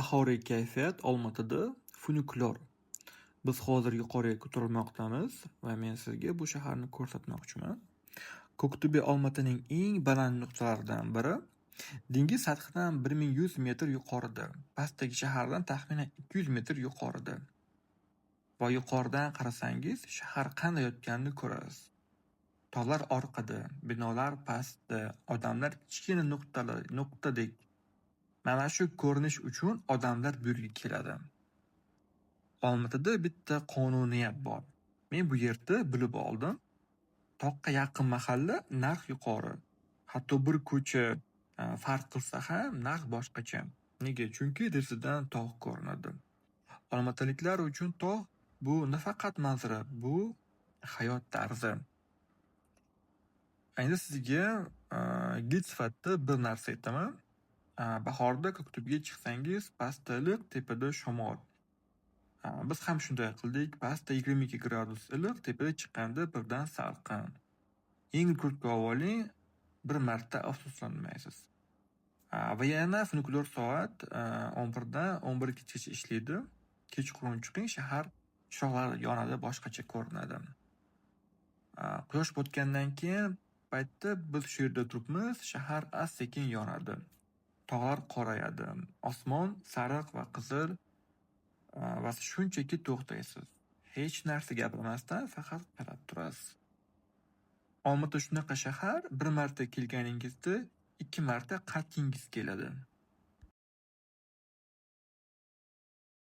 Bahoriy kayfiyat Olmaotada funikulyar. Biz hozir yuqoriga ko'tarilmoqdamiz va men sizga bu shaharni ko'rsatmoqchiman. Ko'ktubi Olmaotaning eng baland nuqtalaridan biri. Dengiz sathidan 1100 metr yuqorida, pastdagi shahardan taxminan 200 metr yuqorida. Va yuqoridan qarasangiz, shahar qanday yotganini ko'rasiz. Tog'lar orqada, binolar pastda, odamlar kichkina nuqtadek. Mana shu ko'rinish uchun odamlar bu yerga keladi. Olmaotada bitta qonuniyat bor. Men bu yerda bilib oldim. Toqqa yaqin mahalla narx yuqori. Hatto bir ko'cha farq qilsa ham narx boshqacha. Nega? Chunki derazadan tog' ko'rinadi. Olmaotaliklar uchun tog' bu nafaqat manzara, bu hayot tarzi. Endi sizga gid sifatida bir narsa aytaman. Bahorda Ko'ktubga chiqsangiz, pastda iliq, tepada shamol. Biz ham shunday qildik. Pastda 22 gradus iliq, tepada chiqqanda birdan salqin. Yengil kurtka oling, bir marta afsuslanmaysiz. Va yana funikulyar soat 11 dan 11gacha ishlaydi. Kechqurun chiqing, shahar chiroqlari yonadi, boshqacha ko'rinadi. Quyosh botgandan keyin paytda biz shu yerda turibmiz, shahar asta-sekin yonadi. Tog'lar qorayadi. Osmon sariq va qizil va siz shunchaki to'xtaysiz. Hech narsa gapirmasdan faqat qarab turasiz. Olmaota shunaqa shahar, bir marta kelganingizda 2 marta qaytgingiz keladi.